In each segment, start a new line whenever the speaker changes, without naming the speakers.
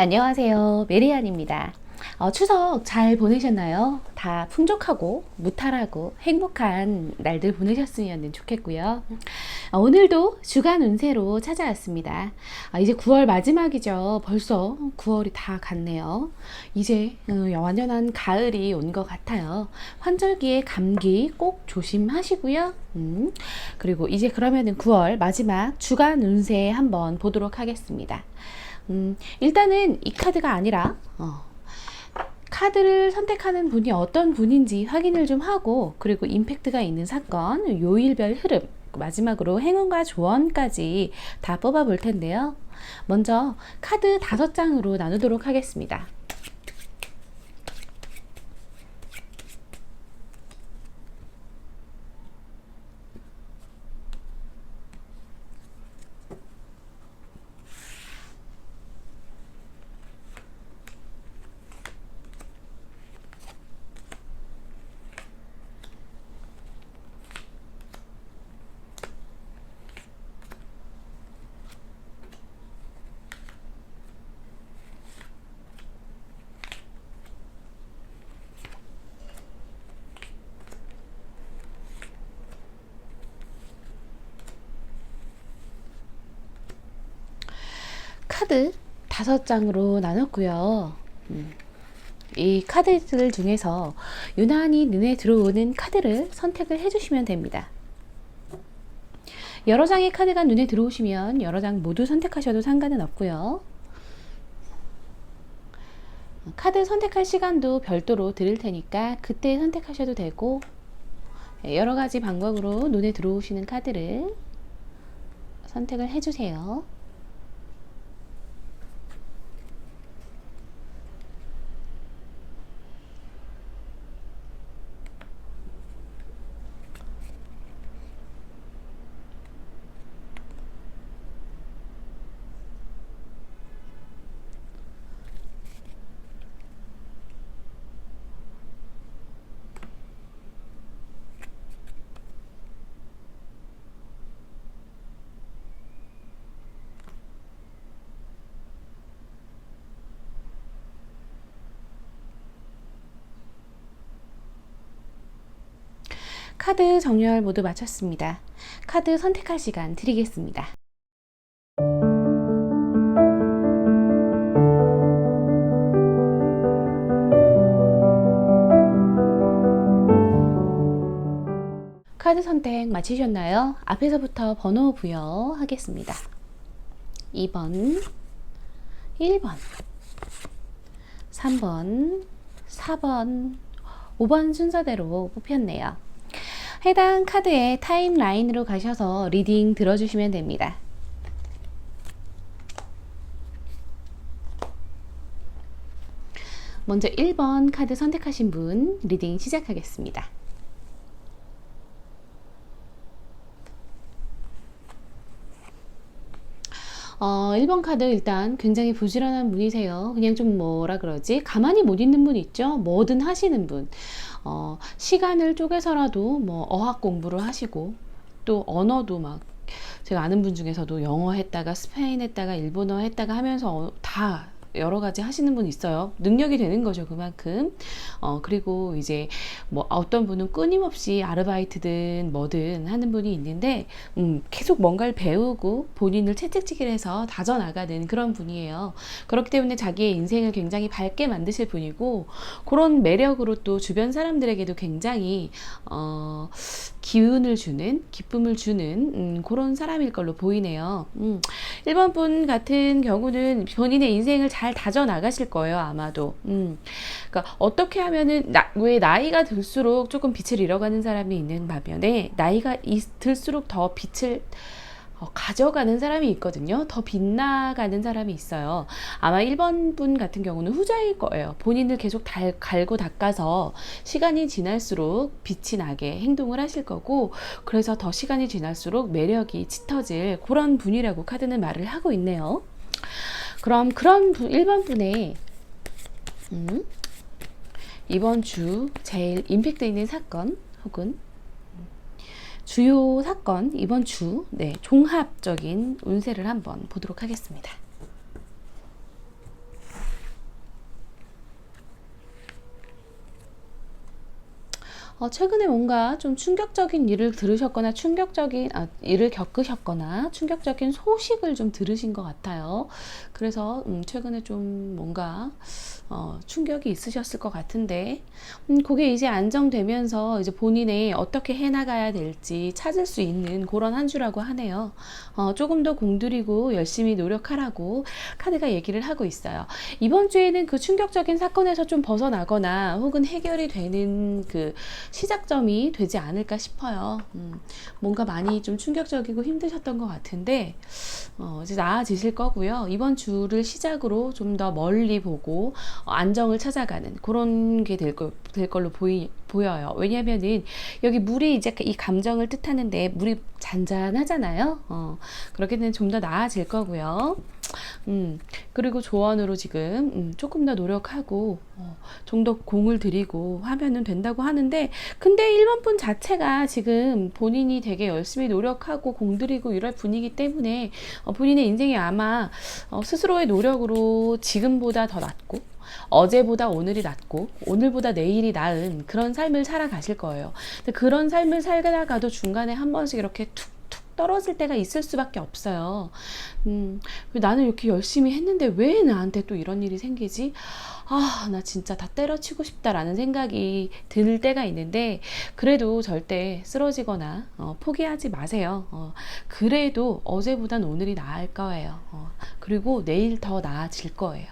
안녕하세요. 메리안입니다. 추석 잘 보내셨나요? 다 풍족하고 무탈하고 행복한 날들 보내셨으면 좋겠고요. 오늘도 주간 운세로 찾아왔습니다. 이제 9월 마지막이죠. 벌써 9월이 다 갔네요. 이제 완연한 가을이 온 것 같아요. 환절기에 감기 꼭 조심하시고요. 그리고 이제 그러면은 9월 마지막 주간 운세 한번 보도록 하겠습니다. 일단은 이 카드가 아니라 카드를 선택하는 분이 어떤 분인지 확인을 좀 하고, 그리고 임팩트가 있는 사건, 요일별 흐름, 마지막으로 행운과 조언까지 다 뽑아 볼 텐데요. 먼저 카드 5장으로 나누도록 하겠습니다. 카드 5장으로 나눴고요. 이 카드들 중에서 유난히 눈에 들어오는 카드를 선택을 해주시면 됩니다. 여러 장의 카드가 눈에 들어오시면 여러 장 모두 선택하셔도 상관은 없고요. 카드 선택할 시간도 별도로 드릴 테니까 그때 선택하셔도 되고, 여러 가지 방법으로 눈에 들어오시는 카드를 선택을 해주세요. 카드 정렬 모두 마쳤습니다. 카드 선택할 시간 드리겠습니다. 카드 선택 마치셨나요? 앞에서부터 번호 부여하겠습니다. 2번, 1번, 3번, 4번, 5번 순서대로 뽑혔네요. 해당 카드의 타임라인으로 가셔서 리딩 들어주시면 됩니다. 먼저 1번 카드 선택하신 분 리딩 시작하겠습니다. 1번 카드 일단 굉장히 부지런한 분이세요. 그냥 좀 뭐라 그러지? 가만히 못 있는 분 있죠? 뭐든 하시는 분. 시간을 쪼개서라도 뭐 어학 공부를 하시고, 또 언어도 막 제가 아는 분 중에서도 영어 했다가 스페인 했다가 일본어 했다가 하면서 다 여러 가지 하시는 분 있어요. 능력이 되는 거죠, 그만큼. 그리고 이제 뭐 어떤 분은 끊임없이 아르바이트든 뭐든 하는 분이 있는데, 계속 뭔가를 배우고 본인을 채찍질해서 다져나가는 그런 분이에요. 그렇기 때문에 자기의 인생을 굉장히 밝게 만드실 분이고, 그런 매력으로 또 주변 사람들에게도 굉장히 기운을 주는, 기쁨을 주는 그런 사람일 걸로 보이네요. 1번 분 같은 경우는 본인의 인생을 잘 다져 나가실 거예요, 아마도. 그러니까 어떻게 하면은 왜 나이가 들수록 조금 빛을 잃어가는 사람이 있는 반면에 나이가 들수록 더 빛을 가져가는 사람이 있거든요. 더 빛나가는 사람이 있어요. 아마 1번 분 같은 경우는 후자일 거예요. 본인을 계속 갈고 닦아서 시간이 지날수록 빛이 나게 행동을 하실 거고, 그래서 더 시간이 지날수록 매력이 짙어질 그런 분이라고 카드는 말을 하고 있네요. 그럼 그런 1번 분의 이번 주 제일 임팩트 있는 사건 혹은 주요 사건, 이번 주 종합적인 운세를 한번 보도록 하겠습니다. 최근에 뭔가 좀 충격적인 일을 들으셨거나 일을 겪으셨거나 충격적인 소식을 좀 들으신 것 같아요. 그래서 최근에 좀 뭔가 충격이 있으셨을 것 같은데, 그게 이제 안정되면서 이제 본인이 어떻게 해나가야 될지 찾을 수 있는 그런 한 주라고 하네요. 조금 더 공들이고 열심히 노력하라고 카드가 얘기를 하고 있어요. 이번 주에는 그 충격적인 사건에서 좀 벗어나거나 혹은 해결이 되는 그 시작점이 되지 않을까 싶어요. 뭔가 많이 좀 충격적이고 힘드셨던 것 같은데, 이제 나아지실 거고요. 이번 주를 시작으로 좀 더 멀리 보고 안정을 찾아가는 그런 게 될 걸로 보여요. 왜냐면은 여기 물이 이제 이 감정을 뜻하는데 물이 잔잔하잖아요. 그렇게 되면 좀 더 나아질 거고요. 그리고 조언으로 지금 조금 더 노력하고 좀 더 공을 들이고 하면은 된다고 하는데, 근데 1번 분 자체가 지금 본인이 되게 열심히 노력하고 공들이고 이럴 분이기 때문에 본인의 인생이 아마 스스로의 노력으로 지금보다 더 낫고 어제보다 오늘이 낫고 오늘보다 내일이 나은 그런 삶을 살아가실 거예요. 근데 그런 삶을 살다가도 중간에 한 번씩 이렇게 툭툭 떨어질 때가 있을 수밖에 없어요. 나는 이렇게 열심히 했는데 왜 나한테 또 이런 일이 생기지? 나 진짜 다 때려치고 싶다라는 생각이 들 때가 있는데, 그래도 절대 쓰러지거나 포기하지 마세요. 그래도 어제보단 오늘이 나을 거예요. 그리고 내일 더 나아질 거예요.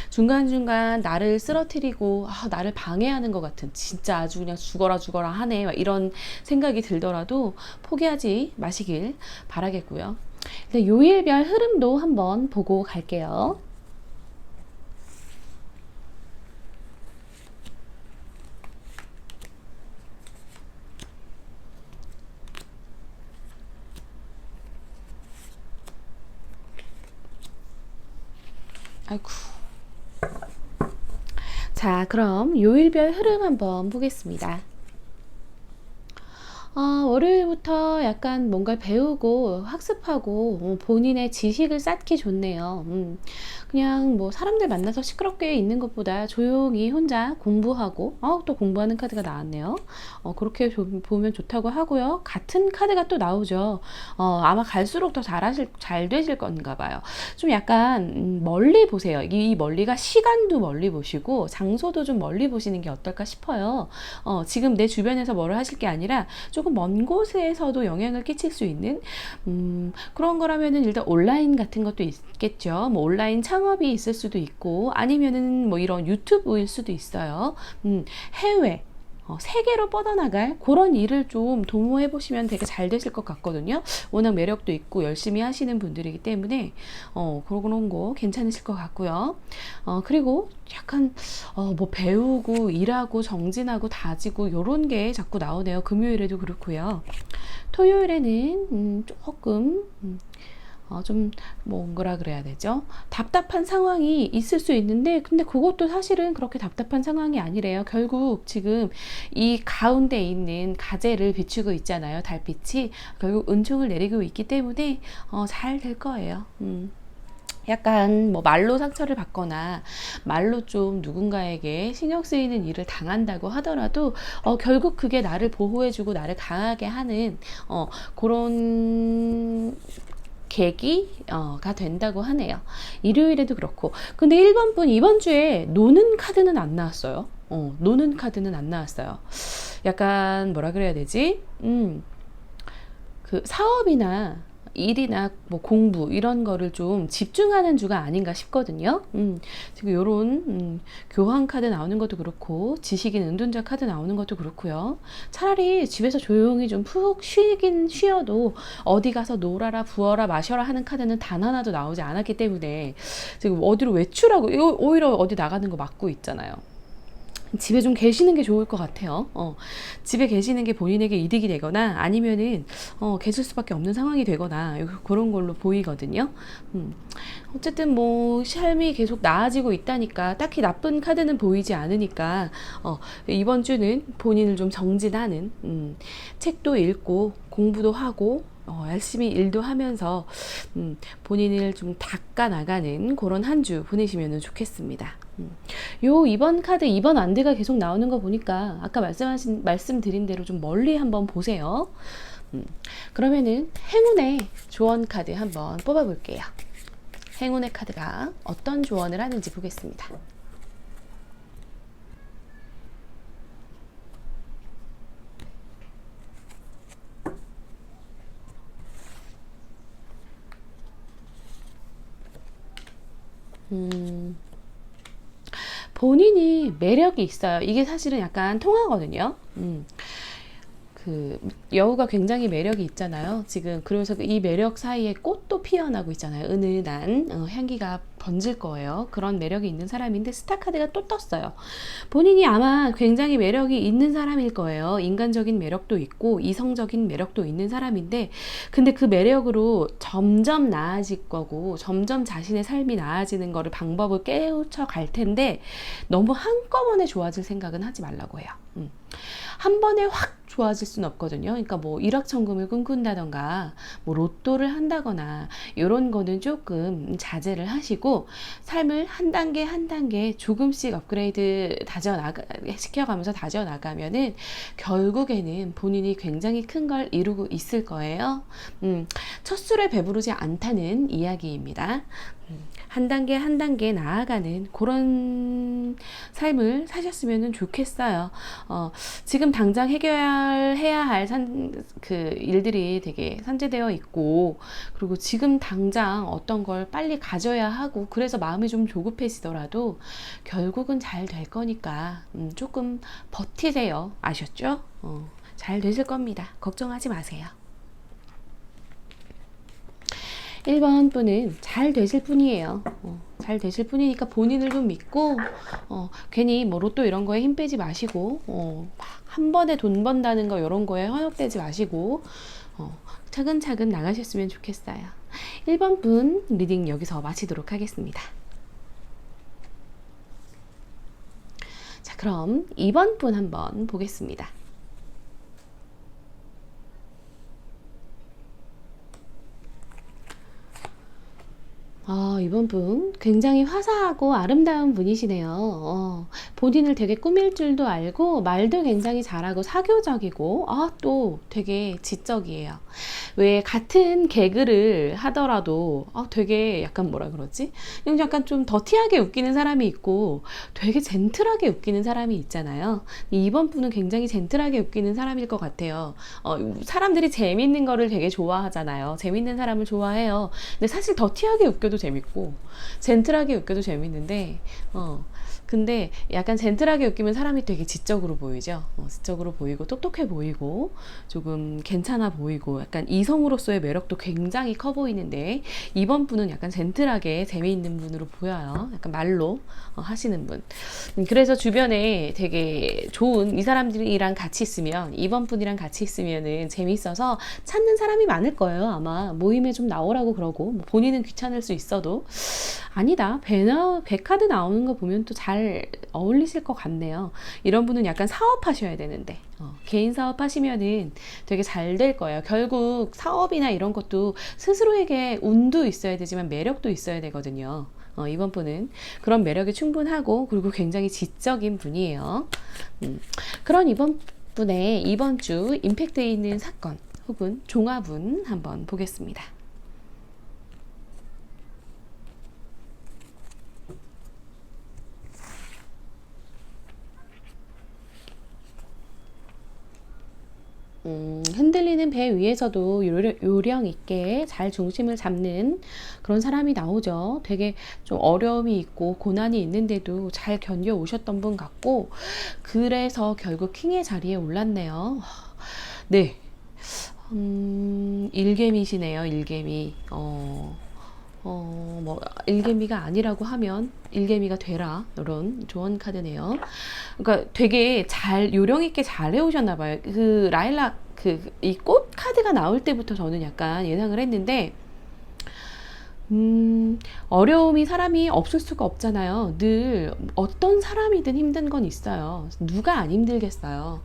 중간중간 나를 쓰러뜨리고 나를 방해하는 것 같은, 진짜 아주 그냥 죽어라 하네, 이런 생각이 들더라도 포기하지 마시길 바라겠고요. 요일별 흐름도 한번 보고 갈게요. 아이고. 자, 그럼 요일별 흐름 한번 보겠습니다. 월요일부터 약간 뭔가 배우고 학습하고 본인의 지식을 쌓기 좋네요. 그냥 뭐 사람들 만나서 시끄럽게 있는 것보다 조용히 혼자 공부하고, 또 공부하는 카드가 나왔네요. 그렇게 보면 좋다고 하고요. 같은 카드가 또 나오죠. 아마 갈수록 더 잘 되실 건가 봐요. 좀 약간 멀리 보세요. 이 멀리가 시간도 멀리 보시고 장소도 좀 멀리 보시는 게 어떨까 싶어요. 지금 내 주변에서 뭐를 하실 게 아니라 조금 먼 곳에서도 영향을 끼칠 수 있는 그런 거라면은 일단 온라인 같은 것도 있겠죠. 뭐 온라인 창업이 있을 수도 있고, 아니면은 뭐 이런 유튜브일 수도 있어요. 해외 세계로 뻗어나갈 그런 일을 좀 도모해 보시면 되게 잘 되실 것 같거든요. 워낙 매력도 있고 열심히 하시는 분들이기 때문에 그런 거 괜찮으실 것 같고요. 그리고 약간 뭐 배우고 일하고 정진하고 다지고 요런 게 자꾸 나오네요. 금요일에도 그렇고요. 토요일에는 조금 좀 뭐라 그래야 되죠? 답답한 상황이 있을 수 있는데, 근데 그것도 사실은 그렇게 답답한 상황이 아니래요. 결국 지금 이 가운데 있는 가재를 비추고 있잖아요. 달빛이 결국 은총을 내리고 있기 때문에 잘 될 거예요. 약간 뭐 말로 상처를 받거나 말로 좀 누군가에게 신경 쓰이는 일을 당한다고 하더라도 결국 그게 나를 보호해주고 나를 강하게 하는 그런 계기가 된다고 하네요. 일요일에도 그렇고. 근데 1번 분 이번 주에 노는 카드는 안 나왔어요. 노는 카드는 안 나왔어요. 약간 뭐라 그래야 되지? 그 사업이나 일이나 뭐 공부 이런 거를 좀 집중하는 주가 아닌가 싶거든요. 지금 요런 교환 카드 나오는 것도 그렇고 지식인 은둔자 카드 나오는 것도 그렇고요. 차라리 집에서 조용히 좀 푹 쉬긴 쉬어도 어디 가서 놀아라 부어라 마셔라 하는 카드는 단 하나도 나오지 않았기 때문에 지금 어디로 외출하고 오히려 어디 나가는 거 막고 있잖아요. 집에 좀 계시는 게 좋을 것 같아요. 집에 계시는 게 본인에게 이득이 되거나 아니면은 계실 수밖에 없는 상황이 되거나 그런 걸로 보이거든요. 어쨌든 뭐 삶이 계속 나아지고 있다니까 딱히 나쁜 카드는 보이지 않으니까 이번 주는 본인을 좀 정진하는 책도 읽고 공부도 하고 열심히 일도 하면서 본인을 좀 닦아 나가는 그런 한 주 보내시면 좋겠습니다. 요 2번 카드, 2번 안대가 계속 나오는 거 보니까 아까 말씀드린 대로 좀 멀리 한번 보세요. 그러면은 행운의 조언 카드 한번 뽑아볼게요. 행운의 카드가 어떤 조언을 하는지 보겠습니다. 본인이 매력이 있어요. 이게 사실은 약간 통하거든요. 그 여우가 굉장히 매력이 있잖아요. 지금 그래서 이 매력 사이에 꽃도 피어나고 있잖아요. 은은한 향기가 번질 거예요. 그런 매력이 있는 사람인데 스타 카드가 또 떴어요. 본인이 아마 굉장히 매력이 있는 사람일 거예요. 인간적인 매력도 있고 이성적인 매력도 있는 사람인데 근데 그 매력으로 점점 나아질 거고 점점 자신의 삶이 나아지는 거를 방법을 깨우쳐 갈 텐데 너무 한꺼번에 좋아질 생각은 하지 말라고 해요. 한 번에 확 좋아질 수는 없거든요. 그러니까 뭐 일확천금을 꿈꾼다던가 뭐 로또를 한다거나 이런 거는 조금 자제를 하시고 삶을 한 단계 한 단계 조금씩 업그레이드 시켜가면서 다져나가면은 결국에는 본인이 굉장히 큰 걸 이루고 있을 거예요. 첫 술에 배부르지 않다는 이야기입니다. 한 단계 한 단계 나아가는 그런 삶을 사셨으면 좋겠어요. 지금 당장 해결해야 할 그 일들이 되게 산재되어 있고 그리고 지금 당장 어떤 걸 빨리 가져야 하고 그래서 마음이 좀 조급해지더라도 결국은 잘 될 거니까 조금 버티세요. 아셨죠? 잘 되실 겁니다. 걱정하지 마세요. 1번 분은 잘 되실 분이에요. 잘 되실 분이니까 본인을 좀 믿고 괜히 뭐 로또 이런 거에 힘 빼지 마시고 막 한 번에 돈 번다는 거 이런 거에 현혹되지 마시고 차근차근 나가셨으면 좋겠어요. 1번 분 리딩 여기서 마치도록 하겠습니다. 자, 그럼 2번 분 한번 보겠습니다. 이번 분 굉장히 화사하고 아름다운 분이시네요. 본인을 되게 꾸밀 줄도 알고 말도 굉장히 잘하고 사교적이고 또 되게 지적이에요. 왜 같은 개그를 하더라도 되게 약간 뭐라 그러지? 그냥 약간 좀 더티하게 웃기는 사람이 있고 되게 젠틀하게 웃기는 사람이 있잖아요. 이번 분은 굉장히 젠틀하게 웃기는 사람일 것 같아요. 사람들이 재밌는 거를 되게 좋아하잖아요. 재밌는 사람을 좋아해요. 근데 사실 더티하게 웃겨도 재밌고 젠틀하게 웃겨도 재밌는데 근데 약간 젠틀하게 웃기면 사람이 되게 지적으로 보이죠. 지적으로 보이고 똑똑해 보이고 조금 괜찮아 보이고 약간 이성으로서의 매력도 굉장히 커 보이는데 이번 분은 약간 젠틀하게 재미있는 분으로 보여요. 약간 말로 하시는 분. 그래서 주변에 되게 좋은 이 사람들이랑 같이 있으면 이번 분이랑 같이 있으면은 재밌어서 찾는 사람이 많을 거예요. 아마 모임에 좀 나오라고 그러고 뭐 본인은 귀찮을 수 있어도 아니다. 배 카드 나오는 거 보면 또 잘 어울리실 것 같네요. 이런 분은 약간 사업하셔야 되는데 개인 사업 하시면은 되게 잘 될 거예요. 결국 사업이나 이런 것도 스스로에게 운도 있어야 되지만 매력도 있어야 되거든요. 이번 분은 그런 매력이 충분하고 그리고 굉장히 지적인 분이에요. 그런 이번 분의 이번 주 임팩트 있는 사건 혹은 종합운 한번 보겠습니다. 흔들리는 배 위에서도 요령 있게 잘 중심을 잡는 그런 사람이 나오죠. 되게 좀 어려움이 있고 고난이 있는데도 잘 견뎌 오셨던 분 같고 그래서 결국 킹의 자리에 올랐네요. 네, 일개미시네요. 일개미. 뭐 일개미가 아니라고 하면 일개미가 되라 이런 조언 카드네요. 그러니까 되게 잘 요령 있게 잘 해오셨나 봐요. 그 라일락 이 꽃 카드가 나올 때부터 저는 약간 예상을 했는데 어려움이 사람이 없을 수가 없잖아요. 늘 어떤 사람이든 힘든 건 있어요. 누가 안 힘들겠어요.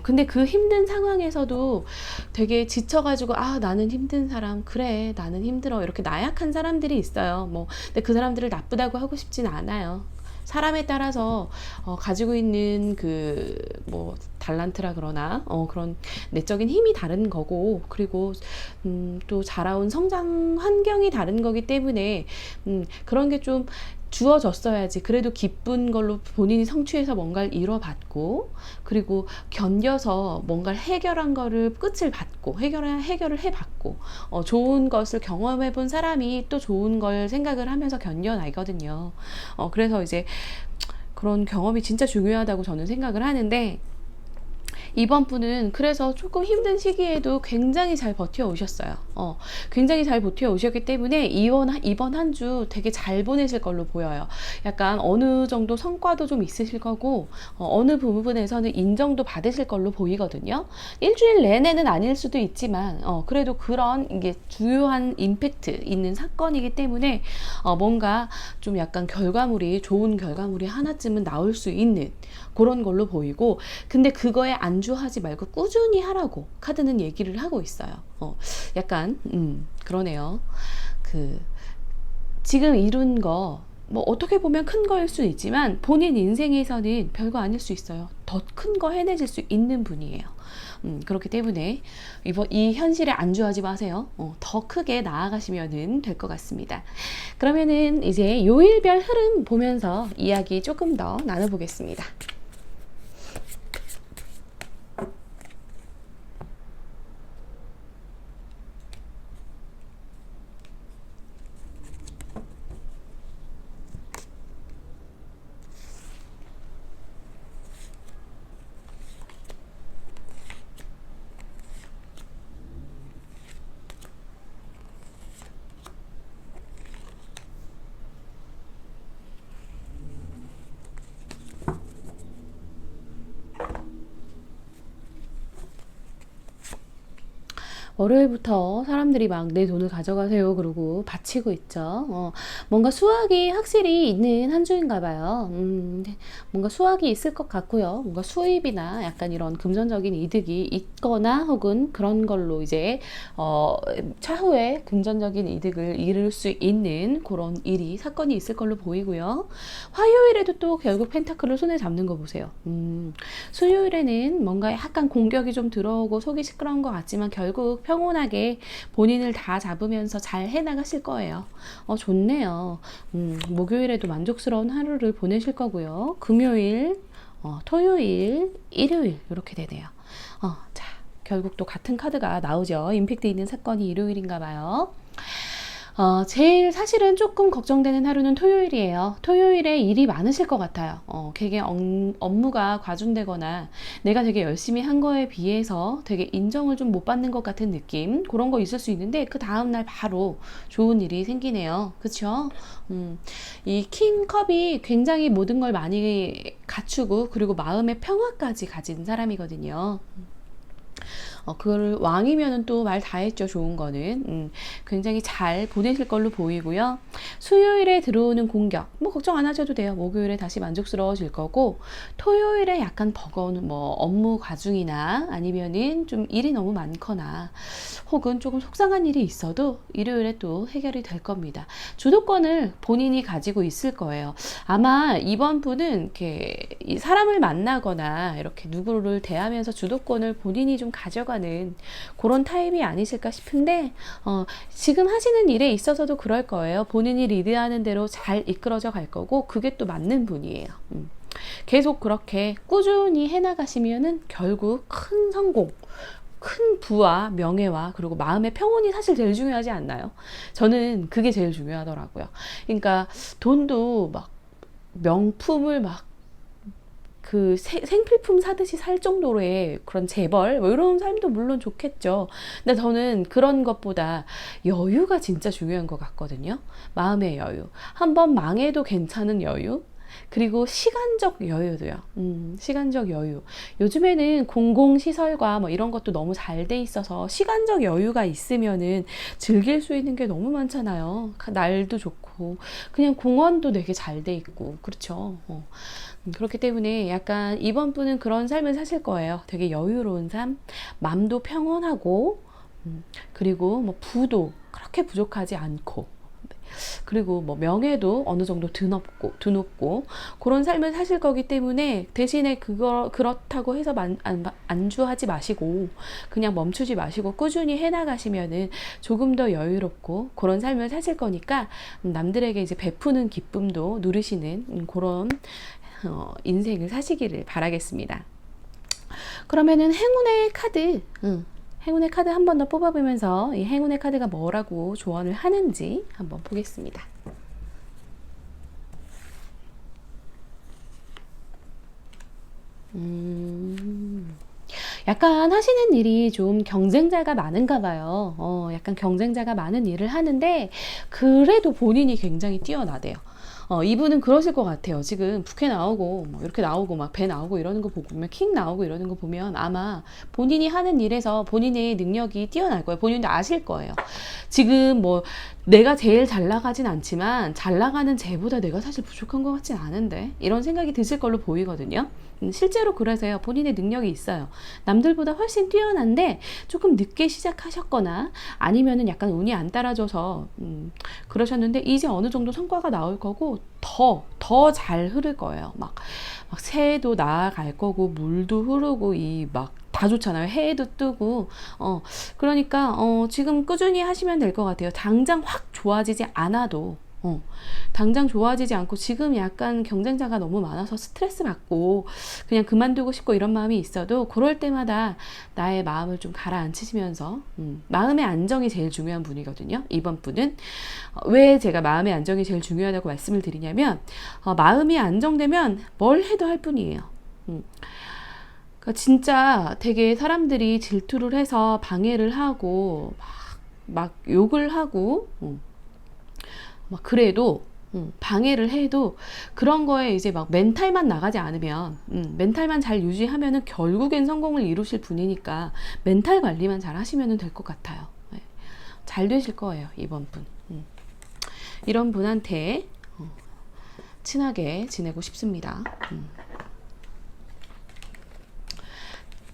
근데 그 힘든 상황에서도 되게 지쳐가지고, 아, 나는 힘든 사람, 그래, 나는 힘들어. 이렇게 나약한 사람들이 있어요. 뭐, 근데 그 사람들을 나쁘다고 하고 싶진 않아요. 사람에 따라서 가지고 있는 그 뭐 달란트라 그러나 그런 내적인 힘이 다른 거고, 그리고 또 자라온 성장 환경이 다른 거기 때문에 그런 게 좀 주어졌어야지 그래도 기쁜 걸로 본인이 성취해서 뭔가를 이뤄봤고, 그리고 견뎌서 뭔가를 해결한 거를 끝을 봤고, 해결을 해봤고, 좋은 것을 경험해 본 사람이 또 좋은 걸 생각을 하면서 견뎌나거든요. 그래서 이제 그런 경험이 진짜 중요하다고 저는 생각을 하는데, 이번 분은 그래서 조금 힘든 시기에도 굉장히 잘 버텨오셨어요. 굉장히 잘 버텨오셨기 때문에 이번 한 주 되게 잘 보내실 걸로 보여요. 약간 어느 정도 성과도 좀 있으실 거고, 어느 부분에서는 인정도 받으실 걸로 보이거든요. 일주일 내내는 아닐 수도 있지만, 그래도 그런 이게 주요한 임팩트 있는 사건이기 때문에, 뭔가 좀 약간 좋은 결과물이 하나쯤은 나올 수 있는 그런 걸로 보이고, 근데 그거에 안주하지 말고 꾸준히 하라고 카드는 얘기를 하고 있어요. 약간 그러네요. 그 지금 이룬 거 뭐 어떻게 보면 큰 거일 수 있지만 본인 인생에서는 별거 아닐 수 있어요. 더 큰 거 해내실 수 있는 분이에요. 그렇기 때문에 이 현실에 안주하지 마세요. 더 크게 나아가시면 될 것 같습니다. 그러면은 이제 요일별 흐름 보면서 이야기 조금 더 나눠보겠습니다. 월요일부터 사람들이 막 내 돈을 가져가세요 그러고 바치고 있죠. 뭔가 수확이 확실히 있는 한 주인가 봐요. 뭔가 수확이 있을 것 같고요. 뭔가 수입이나 약간 이런 금전적인 이득이 있거나 혹은 그런 걸로 이제 차후에 금전적인 이득을 이룰 수 있는 그런 사건이 있을 걸로 보이고요. 화요일에도 또 결국 펜타클을 손에 잡는 거 보세요. 수요일에는 뭔가 약간 공격이 좀 들어오고 속이 시끄러운 것 같지만 결국 평온하게 본인을 다 잡으면서 잘 해나가실 거예요. 좋네요. 목요일에도 만족스러운 하루를 보내실 거고요. 금요일, 토요일, 일요일 이렇게 되네요. 자, 결국 또 같은 카드가 나오죠. 임팩트 있는 사건이 일요일인가 봐요. 제일 사실은 조금 걱정되는 하루는 토요일이에요. 토요일에 일이 많으실 것 같아요. 되게 업무가 과중되거나 내가 되게 열심히 한 거에 비해서 되게 인정을 좀 못 받는 것 같은 느낌, 그런 거 있을 수 있는데 그 다음날 바로 좋은 일이 생기네요. 그쵸? 이 킹컵이 굉장히 모든 걸 많이 갖추고 그리고 마음의 평화까지 가진 사람이거든요. 그걸 왕이면은 또 말 다 했죠. 좋은 거는. 굉장히 잘 보내실 걸로 보이고요. 수요일에 들어오는 공격, 뭐 걱정 안 하셔도 돼요. 목요일에 다시 만족스러워질 거고, 토요일에 약간 버거운 뭐 업무 과중이나 아니면은 좀 일이 너무 많거나 혹은 조금 속상한 일이 있어도 일요일에 또 해결이 될 겁니다. 주도권을 본인이 가지고 있을 거예요. 아마 이번 분은 이렇게 사람을 만나거나 이렇게 누구를 대하면서 주도권을 본인이 좀 가져가는 그런 타입이 아니실까 싶은데, 지금 하시는 일에 있어서도 그럴 거예요. 본인이 리드하는 대로 잘 이끌어져 갈 거고, 그게 또 맞는 분이에요. 계속 그렇게 꾸준히 해나가시면은 결국 큰 성공, 큰 부와 명예와 그리고 마음의 평온이 사실 제일 중요하지 않나요? 저는 그게 제일 중요하더라고요. 그러니까 돈도 막 명품을 막 그 생필품 사듯이 살 정도로의 그런 재벌 뭐 이런 삶도 물론 좋겠죠. 근데 저는 그런 것보다 여유가 진짜 중요한 것 같거든요. 마음의 여유. 한번 망해도 괜찮은 여유. 그리고 시간적 여유도요. 시간적 여유. 요즘에는 공공시설과 뭐 이런 것도 너무 잘 돼 있어서 시간적 여유가 있으면은 즐길 수 있는 게 너무 많잖아요. 날도 좋고, 그냥 공원도 되게 잘 돼 있고, 그렇죠. 그렇기 때문에 약간 이번 분은 그런 삶을 사실 거예요. 되게 여유로운 삶, 마음도 평온하고, 그리고 뭐 부도 그렇게 부족하지 않고, 그리고 뭐 명예도 어느 정도 드높고 그런 삶을 사실 거기 때문에 대신에 그렇다고 해서 안주하지 마시고 그냥 멈추지 마시고 꾸준히 해나가시면은 조금 더 여유롭고 그런 삶을 사실 거니까 남들에게 이제 베푸는 기쁨도 누리시는 그런 인생을 사시기를 바라겠습니다. 그러면은 행운의 카드, 행운의 카드 한 번 더 뽑아보면서 이 행운의 카드가 뭐라고 조언을 하는지 한번 보겠습니다. 약간 하시는 일이 좀 경쟁자가 많은가 봐요. 약간 경쟁자가 많은 일을 하는데 그래도 본인이 굉장히 뛰어나대요. 이분은 그러실 것 같아요. 지금 부캐 나오고 뭐 이렇게 나오고 막 배 나오고 이러는 거 보면 킹 나오고 이러는 거 보면 아마 본인이 하는 일에서 본인의 능력이 뛰어날 거예요. 본인도 아실 거예요. 지금 뭐 내가 제일 잘 나가진 않지만 잘 나가는 쟤보다 내가 사실 부족한 것 같진 않은데 이런 생각이 드실 걸로 보이거든요. 실제로 그러세요. 본인의 능력이 있어요. 남들보다 훨씬 뛰어난데 조금 늦게 시작하셨거나 아니면은 약간 운이 안 따라줘서 그러셨는데 이제 어느 정도 성과가 나올 거고 더 잘 흐를 거예요. 막 새도 나아갈 거고 물도 흐르고 이 막 다 좋잖아요. 해도 뜨고 그러니까 지금 꾸준히 하시면 될 것 같아요. 당장 확 좋아지지 않아도 당장 좋아지지 않고 지금 약간 경쟁자가 너무 많아서 스트레스 받고 그냥 그만두고 싶고 이런 마음이 있어도 그럴 때마다 나의 마음을 좀 가라앉히시면서 마음의 안정이 제일 중요한 분이거든요. 이번 분은 왜 제가 마음의 안정이 제일 중요하다고 말씀을 드리냐면 마음이 안정되면 뭘 해도 할 뿐이에요. 그러니까 진짜 되게 사람들이 질투를 해서 방해를 하고 막 욕을 하고 막 그래도 방해를 해도 그런 거에 이제 막 멘탈만 나가지 않으면 멘탈만 잘 유지하면은 결국엔 성공을 이루실 분이니까 멘탈 관리만 잘 하시면 될 것 같아요. 네. 잘 되실 거예요. 이번 분. 이런 분한테 친하게 지내고 싶습니다.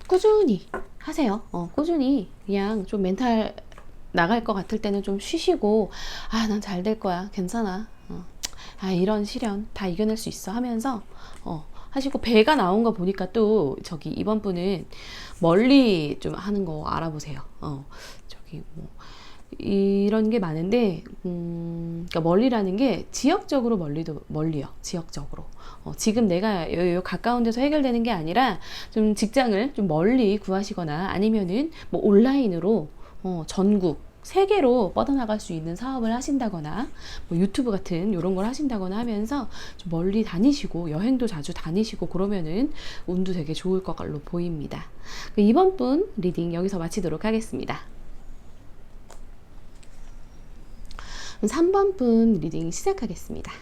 꾸준히 하세요. 꾸준히 그냥 좀 멘탈 나갈 것 같을 때는 좀 쉬시고 난 잘 될 거야 괜찮아 이런 시련 다 이겨낼 수 있어 하면서 하시고 배가 나온 거 보니까 또 저기 이번 분은 멀리 좀 하는 거 알아보세요. 저기 뭐 이런 게 많은데 그러니까 멀리라는 게 지역적으로 멀리요. 지역적으로 지금 내가 요 가까운 데서 해결되는 게 아니라 좀 직장을 좀 멀리 구하시거나 아니면은 뭐 온라인으로 전국 세계로 뻗어나갈 수 있는 사업을 하신다거나 뭐 유튜브 같은 이런 걸 하신다거나 하면서 좀 멀리 다니시고 여행도 자주 다니시고 그러면은 운도 되게 좋을 것으로 보입니다. 이번 분 리딩 여기서 마치도록 하겠습니다. 3번 분 리딩 시작하겠습니다.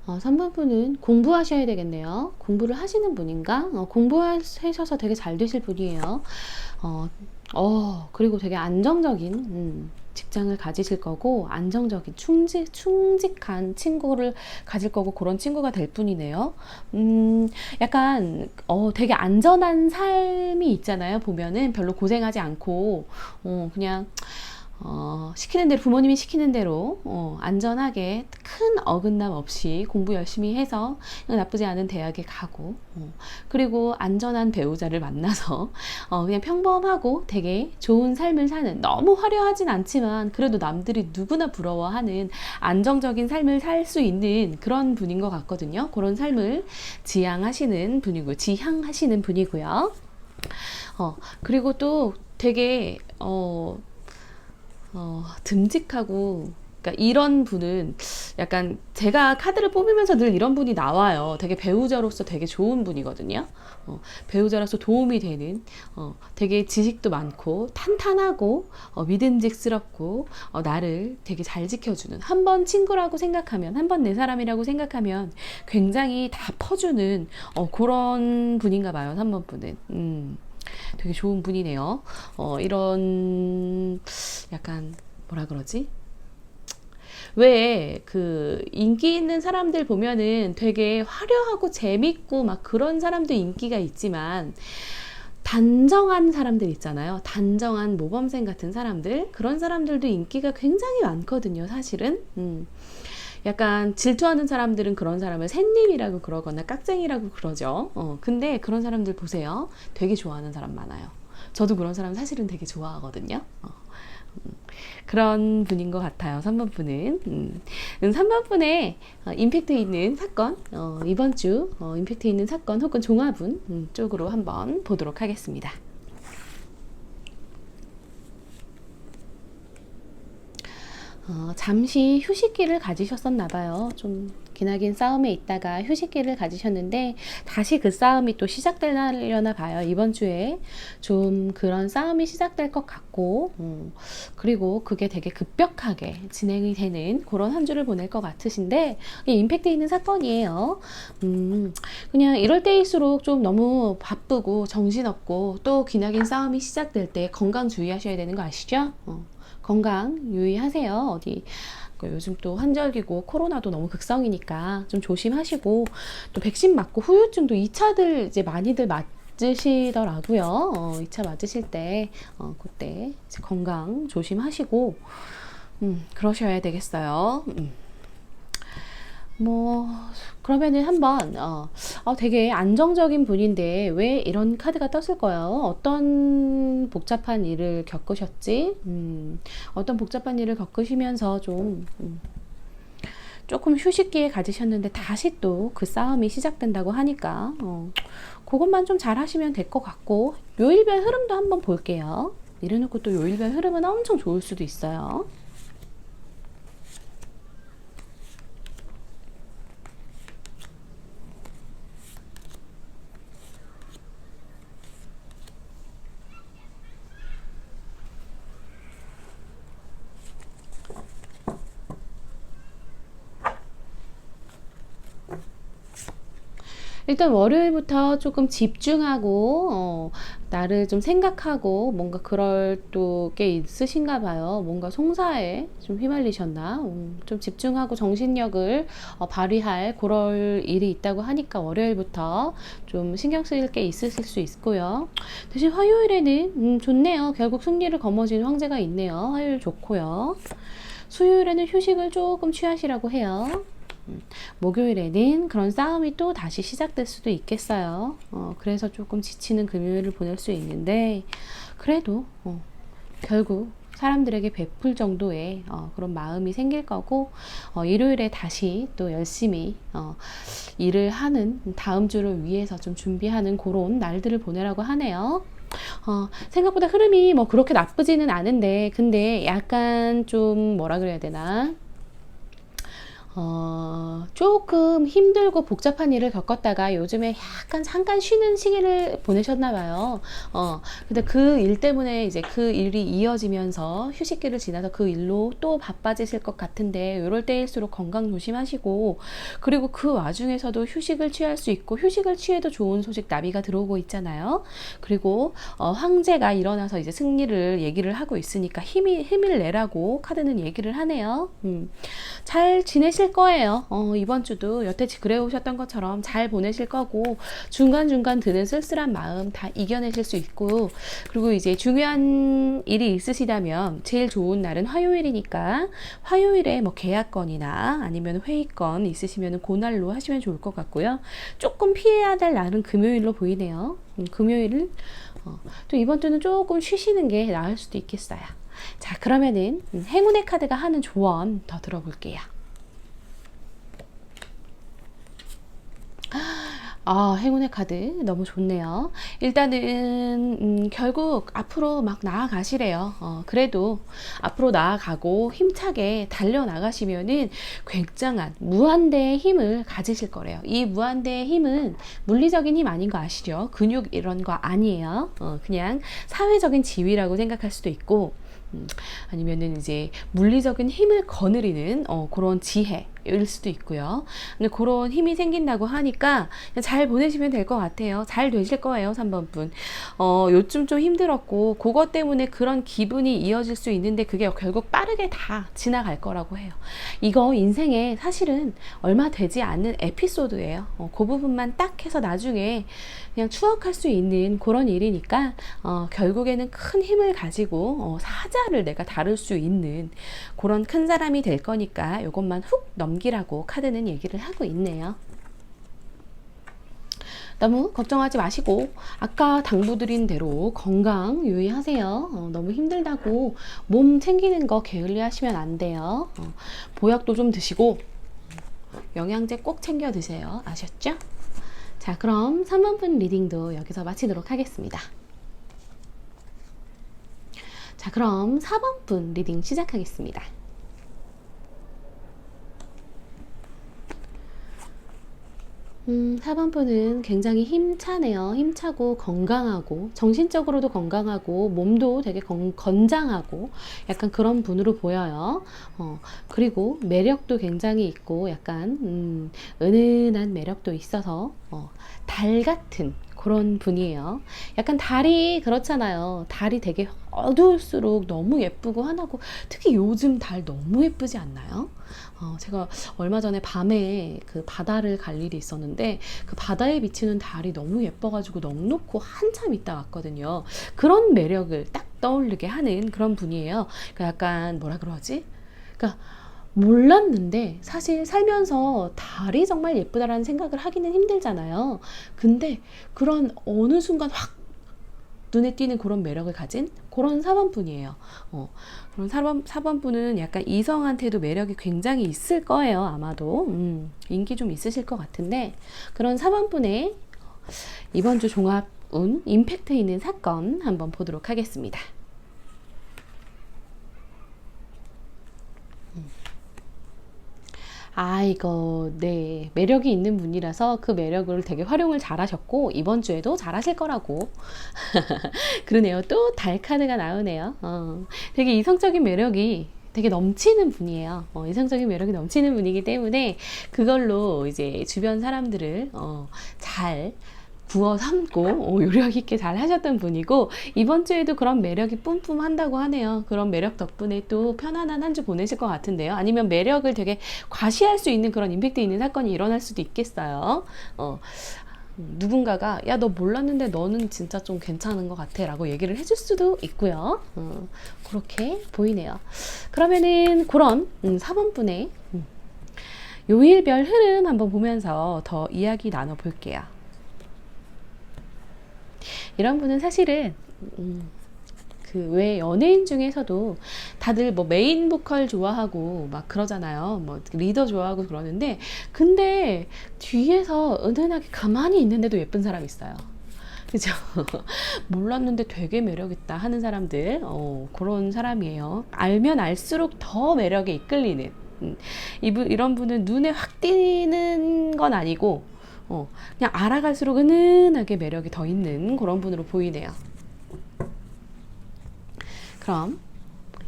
3번 분은 공부하셔야 되겠네요. 공부를 하시는 분인가? 공부하셔서 되게 잘 되실 분이에요. 그리고 되게 안정적인 직장을 가지실 거고 안정적인 충직한 친구를 가질 거고 그런 친구가 될 뿐이네요. 약간 되게 안전한 삶이 있잖아요. 보면은 별로 고생하지 않고 그냥 시키는 대로 부모님이 시키는 대로 안전하게 큰 어긋남 없이 공부 열심히 해서 나쁘지 않은 대학에 가고 그리고 안전한 배우자를 만나서 그냥 평범하고 되게 좋은 삶을 사는 너무 화려하진 않지만 그래도 남들이 누구나 부러워하는 안정적인 삶을 살 수 있는 그런 분인 것 같거든요. 그런 삶을 지향하시는 분이고요. 그리고 또 되게 듬직하고 그러니까 이런 분은 약간 제가 카드를 뽑으면서 늘 이런 분이 나와요. 되게 배우자로서 되게 좋은 분이거든요. 배우자로서 도움이 되는, 되게 지식도 많고 탄탄하고 믿음직스럽고 나를 되게 잘 지켜주는, 한 번 친구라고 생각하면, 한 번 내 사람이라고 생각하면 굉장히 다 퍼주는 그런 분인가 봐요. 3번 분은. 되게 좋은 분이네요. 이런 약간 뭐라 그러지? 왜 그 인기 있는 사람들 보면은 되게 화려하고 재밌고 막 그런 사람도 인기가 있지만, 단정한 사람들 있잖아요. 단정한 모범생 같은 사람들, 그런 사람들도 인기가 굉장히 많거든요, 사실은. 약간 질투하는 사람들은 그런 사람을 샌님이라고 그러거나 깍쟁이라고 그러죠. 근데 그런 사람들 보세요. 되게 좋아하는 사람 많아요. 저도 그런 사람 사실은 되게 좋아하거든요. 그런 분인 것 같아요. 3번 분은. 3번 분의 임팩트 있는 사건, 이번 주 임팩트 있는 사건 혹은 종합운 쪽으로 한번 보도록 하겠습니다. 잠시 휴식기를 가지셨었나 봐요. 좀 기나긴 싸움에 있다가 휴식기를 가지셨는데 다시 그 싸움이 또 시작되려나 봐요. 이번 주에 좀 그런 싸움이 시작될 것 같고, 그리고 그게 되게 급격하게 진행이 되는 그런 한 주를 보낼 것 같으신데, 임팩트 있는 사건이에요. 그냥 이럴 때일수록 좀 너무 바쁘고 정신없고 또 기나긴 싸움이 시작될 때 건강 주의하셔야 되는 거 아시죠? 건강 유의하세요. 어디 요즘 또 환절기고 코로나도 너무 극성이니까 좀 조심하시고, 또 백신 맞고 후유증도 2차들 이제 많이들 맞으시더라고요. 2차 맞으실 때 그때 이제 건강 조심하시고 그러셔야 되겠어요. 뭐 그러면은 한번 되게 안정적인 분인데 왜 이런 카드가 떴을까요? 어떤 복잡한 일을 겪으셨지? 어떤 복잡한 일을 겪으시면서 좀 조금 휴식기에 가지셨는데 다시 또 그 싸움이 시작된다고 하니까 그것만 좀 잘 하시면 될 것 같고, 요일별 흐름도 한번 볼게요. 이래놓고 또 요일별 흐름은 엄청 좋을 수도 있어요. 일단 월요일부터 조금 집중하고 나를 좀 생각하고 뭔가 그럴 또 게 있으신가 봐요. 뭔가 송사에 좀 휘말리셨나? 좀 집중하고 정신력을 발휘할 그럴 일이 있다고 하니까 월요일부터 좀 신경 쓰일 게 있으실 수 있고요. 대신 화요일에는 좋네요. 결국 승리를 거머쥔 황제가 있네요. 화요일 좋고요. 수요일에는 휴식을 조금 취하시라고 해요. 목요일에는 그런 싸움이 또 다시 시작될 수도 있겠어요. 그래서 조금 지치는 금요일을 보낼 수 있는데, 그래도 결국 사람들에게 베풀 정도의 그런 마음이 생길 거고, 일요일에 다시 또 열심히 일을 하는, 다음 주를 위해서 좀 준비하는 그런 날들을 보내라고 하네요. 생각보다 흐름이 뭐 그렇게 나쁘지는 않은데, 근데 약간 좀 뭐라 그래야 되나, 조금 힘들고 복잡한 일을 겪었다가 요즘에 약간 잠깐 쉬는 시기를 보내셨나 봐요. 근데 그 일 때문에 이제 그 일이 이어지면서 휴식기를 지나서 그 일로 또 바빠지실 것 같은데, 이럴 때일수록 건강 조심하시고, 그리고 그 와중에서도 휴식을 취할 수 있고, 휴식을 취해도 좋은 소식 나비가 들어오고 있잖아요. 그리고 황제가 일어나서 이제 승리를 얘기를 하고 있으니까 힘을 내라고 카드는 얘기를 하네요. 잘 지내실 거예요. 이번 주도 여태 그래 오셨던 것처럼 잘 보내실 거고, 중간중간 드는 쓸쓸한 마음 다 이겨내실 수 있고, 그리고 이제 중요한 일이 있으시다면 제일 좋은 날은 화요일이니까 화요일에 뭐 계약건이나 아니면 회의건 있으시면 그날로 하시면 좋을 것 같고요. 조금 피해야 될 날은 금요일로 보이네요. 금요일은 또 이번 주는 조금 쉬시는 게 나을 수도 있겠어요. 자, 그러면은 행운의 카드가 하는 조언 더 들어볼게요. 행운의 카드 너무 좋네요. 일단은 결국 앞으로 막 나아가시래요. 그래도 앞으로 나아가고 힘차게 달려나가시면은 굉장한 무한대의 힘을 가지실 거래요. 이 무한대의 힘은 물리적인 힘 아닌 거 아시죠? 근육 이런 거 아니에요. 그냥 사회적인 지위라고 생각할 수도 있고, 아니면은 이제 물리적인 힘을 거느리는 그런 지혜일 수도 있고요. 근데 그런 힘이 생긴다고 하니까 잘 보내시면 될 것 같아요. 잘 되실 거예요, 3번 분. 요즘 좀 힘들었고 그것 때문에 그런 기분이 이어질 수 있는데 그게 결국 빠르게 다 지나갈 거라고 해요. 이거 인생에 사실은 얼마 되지 않는 에피소드예요. 그 부분만 딱 해서 나중에 그냥 추억할 수 있는 그런 일이니까 결국에는 큰 힘을 가지고 사자를 내가 다룰 수 있는 그런 큰 사람이 될 거니까 이것만 훅 넘기라고 카드는 얘기를 하고 있네요. 너무 걱정하지 마시고 아까 당부드린 대로 건강 유의하세요. 너무 힘들다고 몸 챙기는 거 게을리 하시면 안 돼요. 보약도 좀 드시고 영양제 꼭 챙겨 드세요. 아셨죠? 자, 그럼 3번 분 리딩도 여기서 마치도록 하겠습니다. 자, 그럼 4번 분 리딩 시작하겠습니다. 4번 분은 굉장히 힘차네요. 힘차고 건강하고 정신적으로도 건강하고 몸도 되게 건장하고 약간 그런 분으로 보여요. 그리고 매력도 굉장히 있고 약간 은은한 매력도 있어서 달 같은 그런 분이에요. 약간 달이 그렇잖아요. 달이 되게 어두울수록 너무 예쁘고 환하고 특히 요즘 달 너무 예쁘지 않나요? 제가 얼마 전에 밤에 그 바다를 갈 일이 있었는데 그 바다에 비치는 달이 너무 예뻐가지고 넋놓고 한참 있다 왔거든요. 그런 매력을 딱 떠올리게 하는 그런 분이에요. 그러니까 약간 뭐라 그러지? 그러니까 몰랐는데 사실 살면서 달이 정말 예쁘다라는 생각을 하기는 힘들잖아요. 근데 그런 어느 순간 확 눈에 띄는 그런 매력을 가진 그런 4번 분이에요. 그런 4번 분은 약간 이성한테도 매력이 굉장히 있을 거예요. 아마도 인기 좀 있으실 것 같은데 그런 4번 분의 이번 주 종합운 임팩트 있는 사건 한번 보도록 하겠습니다. 이거, 네. 매력이 있는 분이라서 그 매력을 되게 활용을 잘 하셨고, 이번 주에도 잘 하실 거라고. 그러네요. 또 달 카드가 나오네요. 되게 이성적인 매력이 되게 넘치는 분이에요. 이성적인 매력이 넘치는 분이기 때문에 그걸로 이제 주변 사람들을 잘 구워 삶고 요령 있게 잘 하셨던 분이고 이번 주에도 그런 매력이 뿜뿜한다고 하네요. 그런 매력 덕분에 또 편안한 한 주 보내실 것 같은데요. 아니면 매력을 되게 과시할 수 있는 그런 임팩트 있는 사건이 일어날 수도 있겠어요. 누군가가 야, 너 몰랐는데 너는 진짜 좀 괜찮은 것 같아 라고 얘기를 해줄 수도 있고요. 그렇게 보이네요. 그러면은 그런 4번 분의 요일별 흐름 한번 보면서 더 이야기 나눠볼게요. 이런 분은 사실은 그 왜 연예인 중에서도 다들 뭐 메인 보컬 좋아하고 막 그러잖아요. 뭐 리더 좋아하고 그러는데 근데 뒤에서 은은하게 가만히 있는데도 예쁜 사람 있어요. 그죠? 몰랐는데 되게 매력있다 하는 사람들 그런 사람이에요. 알면 알수록 더 매력에 이끌리는 이런 분은 눈에 확 띄는 건 아니고 그냥 알아갈수록 은은하게 매력이 더 있는 그런 분으로 보이네요. 그럼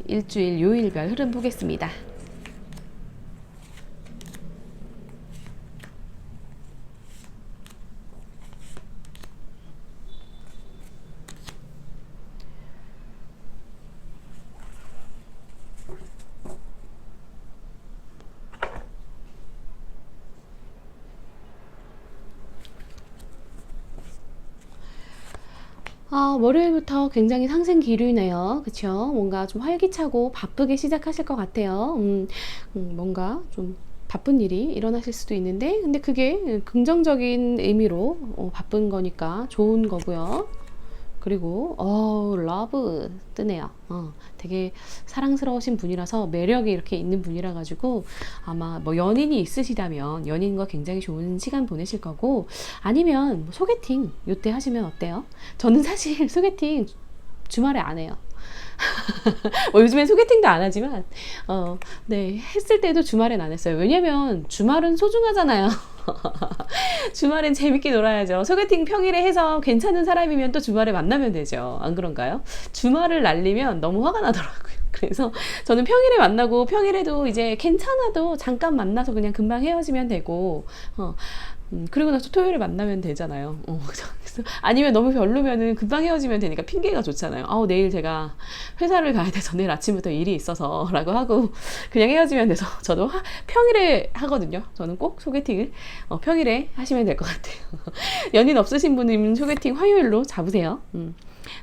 일주일 요일별 흐름 보겠습니다. 월요일부터 굉장히 상승 기류네요. 그쵸? 뭔가 좀 활기차고 바쁘게 시작하실 것 같아요. 뭔가 좀 바쁜 일이 일어나실 수도 있는데, 근데 그게 긍정적인 의미로 바쁜 거니까 좋은 거고요. 그리고 러브 뜨네요. 되게 사랑스러우신 분이라서 매력이 이렇게 있는 분이라 가지고 아마 뭐 연인이 있으시다면 연인과 굉장히 좋은 시간 보내실 거고, 아니면 뭐 소개팅 요때 하시면 어때요? 저는 사실 소개팅 주말에 안 해요. 뭐 요즘엔 소개팅도 안 하지만 네, 했을 때도 주말엔 안 했어요. 왜냐면 주말은 소중하잖아요. 주말엔 재밌게 놀아야죠. 소개팅 평일에 해서 괜찮은 사람이면 또 주말에 만나면 되죠. 안 그런가요? 주말을 날리면 너무 화가 나더라고요. 그래서 저는 평일에 만나고, 평일에도 이제 괜찮아도 잠깐 만나서 그냥 금방 헤어지면 되고, 그리고 나서 토요일에 만나면 되잖아요. 아니면 너무 별로면은 금방 헤어지면 되니까 핑계가 좋잖아요. 내일 제가 회사를 가야 돼서 내일 아침부터 일이 있어서 라고 하고 그냥 헤어지면 돼서, 저도 평일에 하거든요. 저는 꼭 소개팅을 평일에 하시면 될 것 같아요. 연인 없으신 분이면 소개팅 화요일로 잡으세요.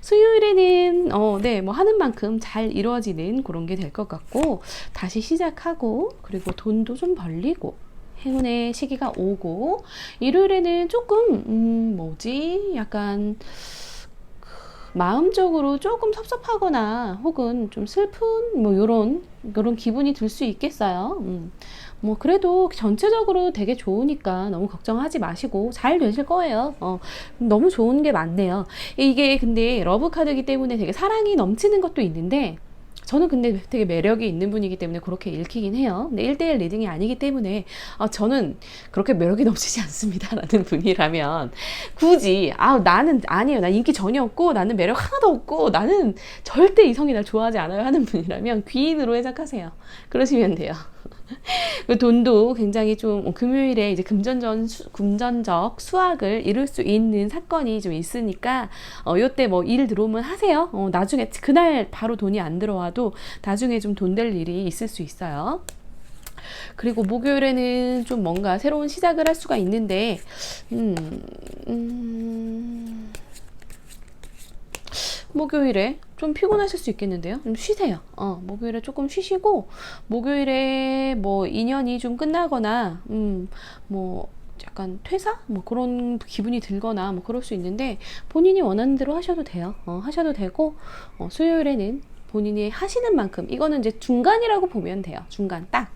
수요일에는 네, 뭐 하는 만큼 잘 이루어지는 그런 게 될 것 같고, 다시 시작하고, 그리고 돈도 좀 벌리고 행운의 시기가 오고, 일요일에는 조금 약간 마음적으로 조금 섭섭하거나 혹은 좀 슬픈 뭐 요런 기분이 들 수 있겠어요. 뭐 그래도 전체적으로 되게 좋으니까 너무 걱정하지 마시고 잘 되실 거예요. 너무 좋은 게 많네요. 이게 근데 러브 카드이기 때문에 되게 사랑이 넘치는 것도 있는데, 저는 근데 되게 매력이 있는 분이기 때문에 그렇게 읽히긴 해요. 근데 1대1 리딩이 아니기 때문에 저는 그렇게 매력이 넘치지 않습니다 라는 분이라면, 굳이 나는 아니에요, 난 인기 전혀 없고 나는 매력 하나도 없고 나는 절대 이성이 날 좋아하지 않아요 하는 분이라면 귀인으로 해석하세요. 그러시면 돼요. 그 돈도 굉장히 좀 금요일에 이제 금전적 수확을 이룰 수 있는 사건이 좀 있으니까 요때 뭐 일 들어오면 하세요. 나중에 그날 바로 돈이 안 들어와도 나중에 좀 돈 될 일이 있을 수 있어요. 그리고 목요일에는 좀 뭔가 새로운 시작을 할 수가 있는데, 목요일에 좀 피곤하실 수 있겠는데요. 좀 쉬세요. 목요일에 조금 쉬시고, 목요일에 뭐 인연이 좀 끝나거나, 뭐 약간 퇴사? 뭐 그런 기분이 들거나 뭐 그럴 수 있는데, 본인이 원하는 대로 하셔도 돼요. 하셔도 되고, 수요일에는 본인이 하시는 만큼, 이거는 이제 중간이라고 보면 돼요. 중간, 딱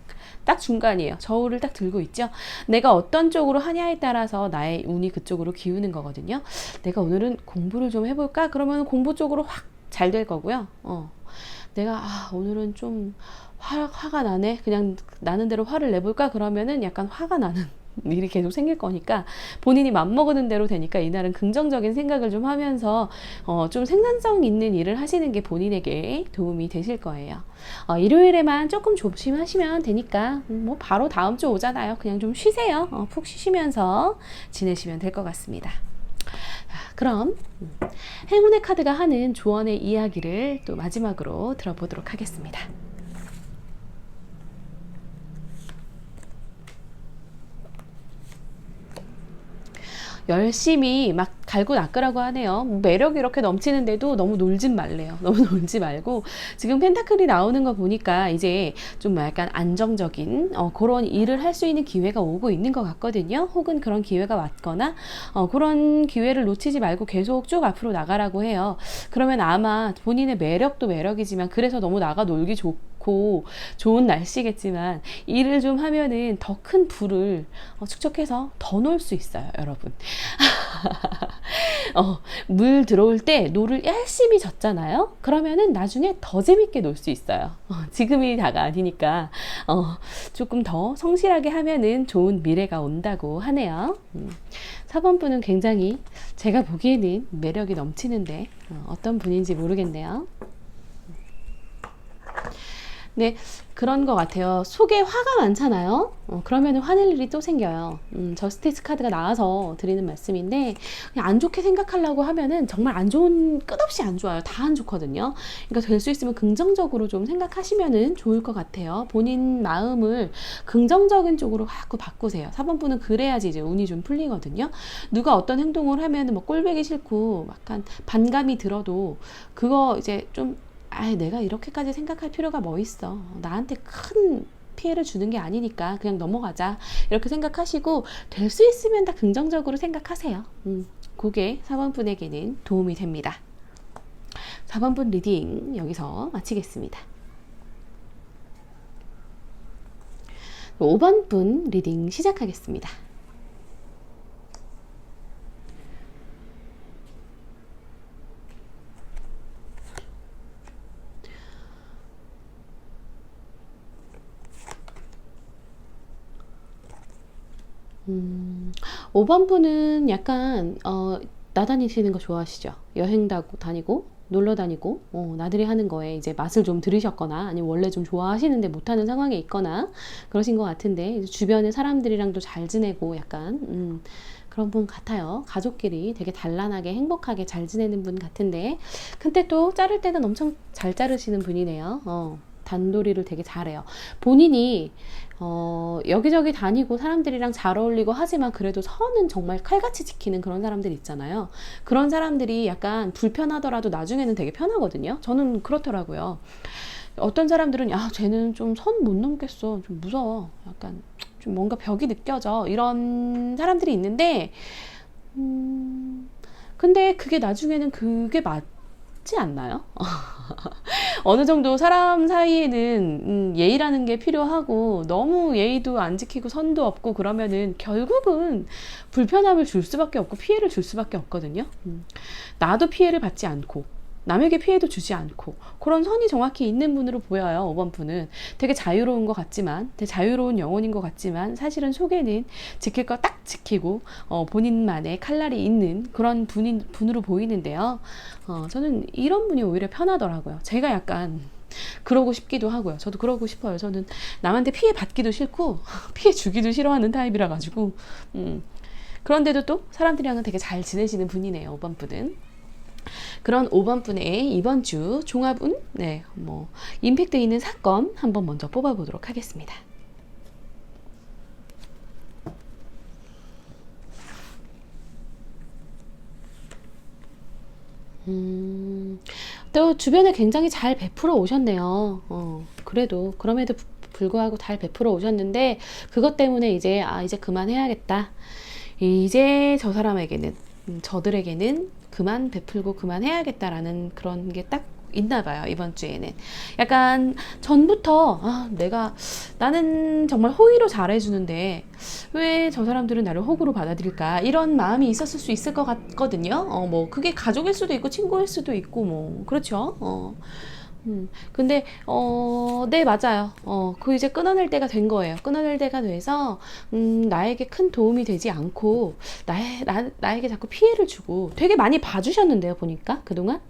중간이에요. 저울을 딱 들고 있죠. 내가 어떤 쪽으로 하냐에 따라서 나의 운이 그쪽으로 기우는 거거든요. 내가 오늘은 공부를 좀 해볼까? 그러면 공부 쪽으로 확 잘 될 거고요. 내가 오늘은 좀 화가 나네. 그냥 나는 대로 화를 내볼까? 그러면은 약간 화가 나는 일이 계속 생길 거니까, 본인이 맘먹는 대로 되니까 이날은 긍정적인 생각을 좀 하면서 좀 생산성 있는 일을 하시는 게 본인에게 도움이 되실 거예요. 일요일에만 조금 조심하시면 되니까 뭐 바로 다음 주 오잖아요. 그냥 좀 쉬세요. 푹 쉬시면서 지내시면 될 것 같습니다. 그럼 행운의 카드가 하는 조언의 이야기를 또 마지막으로 들어보도록 하겠습니다. 열심히 막 갈고 닦으라고 하네요. 매력이 이렇게 넘치는데도 너무 놀진 말래요. 너무 놀지 말고, 지금 펜타클이 나오는 거 보니까 이제 좀 약간 안정적인 그런 일을 할 수 있는 기회가 오고 있는 것 같거든요. 혹은 그런 기회가 왔거나 그런 기회를 놓치지 말고 계속 쭉 앞으로 나가라고 해요. 그러면 아마 본인의 매력도 매력이지만, 그래서 너무 나가 놀기 좋고 좋은 날씨겠지만, 일을 좀 하면은 더 큰 부를 축적해서 더 놀 수 있어요, 여러분. 물 들어올 때 노를 열심히 젓잖아요. 그러면은 나중에 더 재밌게 놀 수 있어요. 지금이 다가 아니니까 조금 더 성실하게 하면은 좋은 미래가 온다고 하네요. 4번 분은 굉장히 제가 보기에는 매력이 넘치는데 어떤 분인지 모르겠네요. 네, 그런 것 같아요. 속에 화가 많잖아요. 그러면 화낼 일이 또 생겨요. 저스티스 카드가 나와서 드리는 말씀인데, 그냥 안 좋게 생각하려고 하면은 정말 안 좋은, 끝없이 안 좋아요. 다 안 좋거든요. 그러니까 될 수 있으면 긍정적으로 좀 생각하시면은 좋을 것 같아요. 본인 마음을 긍정적인 쪽으로 자꾸 바꾸세요. 4번 분은 그래야지 이제 운이 좀 풀리거든요. 누가 어떤 행동을 하면은 뭐 꼴보기 싫고 약간 반감이 들어도, 그거 이제 좀 내가 이렇게까지 생각할 필요가 뭐 있어. 나한테 큰 피해를 주는 게 아니니까 그냥 넘어가자. 이렇게 생각하시고, 될 수 있으면 다 긍정적으로 생각하세요. 그게 4번 분에게는 도움이 됩니다. 4번 분 리딩 여기서 마치겠습니다. 5번 분 리딩 시작하겠습니다. 5번 분은 약간 나다니시는 거 좋아하시죠? 여행 다니고 놀러 다니고 나들이 하는 거에 이제 맛을 좀 들으셨거나 아니면 원래 좀 좋아하시는데 못하는 상황에 있거나 그러신 것 같은데 주변의 사람들이랑도 잘 지내고 약간 그런 분 같아요. 가족끼리 되게 단란하게 행복하게 잘 지내는 분 같은데 근데 또 자를 때는 엄청 잘 자르시는 분이네요. 단도리를 되게 잘해요. 본인이 여기저기 다니고 사람들이랑 잘 어울리고 하지만 그래도 선은 정말 칼같이 지키는 그런 사람들 있잖아요. 그런 사람들이 약간 불편하더라도 나중에는 되게 편하거든요. 저는 그렇더라고요. 어떤 사람들은 야 쟤는 좀 선 못 넘겠어, 좀 무서워, 약간 좀 뭔가 벽이 느껴져, 이런 사람들이 있는데 근데 그게 나중에는 그게 맞지 않나요? 어느 정도 사람 사이에는 예의라는 게 필요하고 너무 예의도 안 지키고 선도 없고 그러면은 결국은 불편함을 줄 수밖에 없고 피해를 줄 수밖에 없거든요. 나도 피해를 받지 않고 남에게 피해도 주지 않고 그런 선이 정확히 있는 분으로 보여요. 5번 분은 되게 자유로운 것 같지만, 되게 자유로운 영혼인 것 같지만 사실은 속에는 지킬 거 딱 지키고 본인만의 칼날이 있는 그런 분으로 보이는데요. 저는 이런 분이 오히려 편하더라고요. 제가 약간 그러고 싶기도 하고요. 저도 그러고 싶어요. 저는 남한테 피해 받기도 싫고 피해 주기도 싫어하는 타입이라 가지고 그런데도 또 사람들이랑은 되게 잘 지내시는 분이네요. 5번 분은. 그런 5번 분의 이번 주 종합운, 임팩트 있는 사건 한번 먼저 뽑아보도록 하겠습니다. 또 주변에 굉장히 잘 베풀어 오셨네요. 그럼에도 불구하고 잘 베풀어 오셨는데 그것 때문에 이제 그만해야겠다. 이제 저 사람에게는, 저들에게는 그만 베풀고 그만해야겠다라는 그런 게 딱 있나 봐요. 이번 주에는 약간 전부터 나는 정말 호의로 잘해주는데 왜 저 사람들은 나를 호구로 받아들일까, 이런 마음이 있었을 수 있을 것 같거든요. 그게 가족일 수도 있고 친구일 수도 있고 그렇죠. 근데 네, 맞아요. 이제 끊어낼 때가 된 거예요. 끊어낼 때가 돼서 나에게 큰 도움이 되지 않고 나에게 자꾸 피해를 주고 되게 많이 봐주셨는데요. 보니까 그동안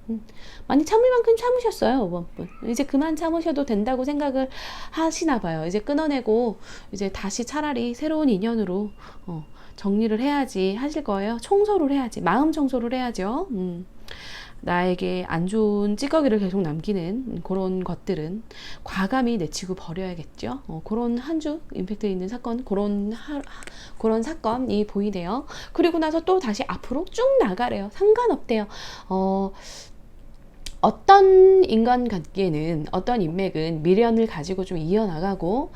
많이 참을 만큼 참으셨어요. 5번 분 이제 그만 참으셔도 된다고 생각을 하시나 봐요. 이제 끊어내고 이제 다시 차라리 새로운 인연으로 정리를 해야지 하실 거예요. 청소를 해야지, 마음 청소를 해야죠. 나에게 안 좋은 찌꺼기를 계속 남기는 그런 것들은 과감히 내치고 버려야겠죠. 그런 한 주 임팩트 있는 사건, 그런 사건이 보이네요. 그리고 나서 또 다시 앞으로 쭉 나가래요. 상관없대요. 어떤 인간관계는, 어떤 인맥은 미련을 가지고 좀 이어나가고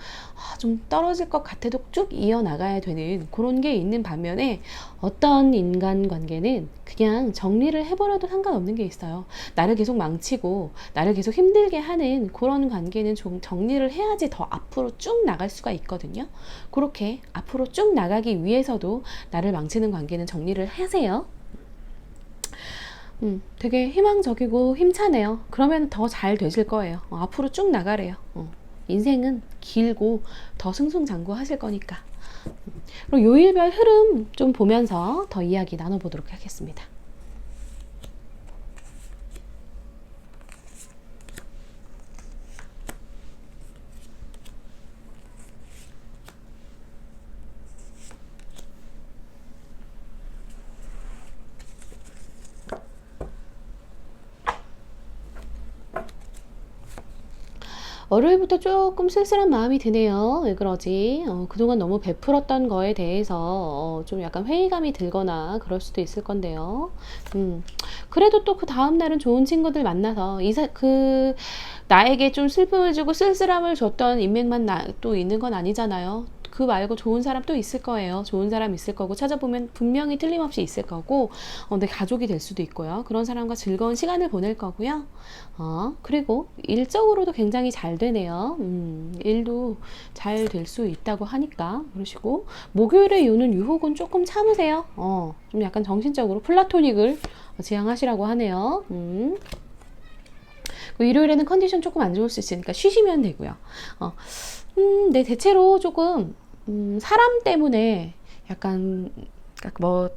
좀 떨어질 것 같아도 쭉 이어나가야 되는 그런 게 있는 반면에 어떤 인간관계는 그냥 정리를 해버려도 상관없는 게 있어요. 나를 계속 망치고 나를 계속 힘들게 하는 그런 관계는 좀 정리를 해야지 더 앞으로 쭉 나갈 수가 있거든요. 그렇게 앞으로 쭉 나가기 위해서도 나를 망치는 관계는 정리를 하세요. 되게 희망적이고 힘차네요. 그러면 더 잘 되실 거예요. 앞으로 쭉 나가래요. 인생은 길고 더 승승장구하실 거니까. 그럼 요일별 흐름 좀 보면서 더 이야기 나눠보도록 하겠습니다. 월요일부터 조금 쓸쓸한 마음이 드네요. 왜 그러지? 그동안 너무 베풀었던 거에 대해서 좀 약간 회의감이 들거나 그럴 수도 있을 건데요. 그래도 또 그 다음날은 좋은 친구들 만나서 나에게 좀 슬픔을 주고 쓸쓸함을 줬던 인맥만 또 있는 건 아니잖아요. 그 말고 좋은 사람 또 있을 거예요. 좋은 사람 있을 거고, 찾아보면 분명히 틀림없이 있을 거고, 내 가족이 될 수도 있고요. 그런 사람과 즐거운 시간을 보낼 거고요. 그리고 일적으로도 굉장히 잘 되네요. 일도 잘 될 수 있다고 하니까. 그러시고, 목요일에 오는 유혹은 조금 참으세요. 좀 약간 정신적으로 플라토닉을 지향하시라고 하네요. 일요일에는 컨디션 조금 안 좋을 수 있으니까 쉬시면 되고요. 네, 대체로 조금 사람 때문에 약간 그러니까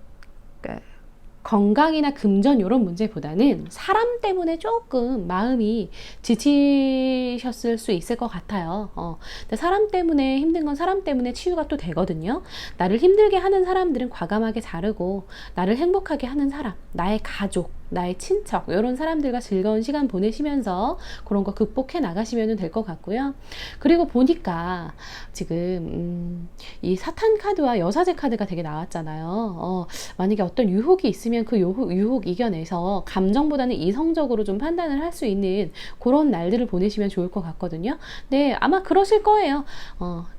건강이나 금전 이런 문제보다는 사람 때문에 조금 마음이 지치셨을 수 있을 것 같아요. 근데 사람 때문에 힘든 건 사람 때문에 치유가 또 되거든요. 나를 힘들게 하는 사람들은 과감하게 자르고, 나를 행복하게 하는 사람, 나의 가족, 나의 친척, 이런 사람들과 즐거운 시간 보내시면서 그런 거 극복해 나가시면 될 것 같고요. 그리고 보니까 지금 이 사탄 카드와 여사제 카드가 되게 나왔잖아요. 만약에 어떤 유혹이 있으면 그 유혹 이겨내서 감정보다는 이성적으로 좀 판단을 할 수 있는 그런 날들을 보내시면 좋을 것 같거든요. 네, 아마 그러실 거예요.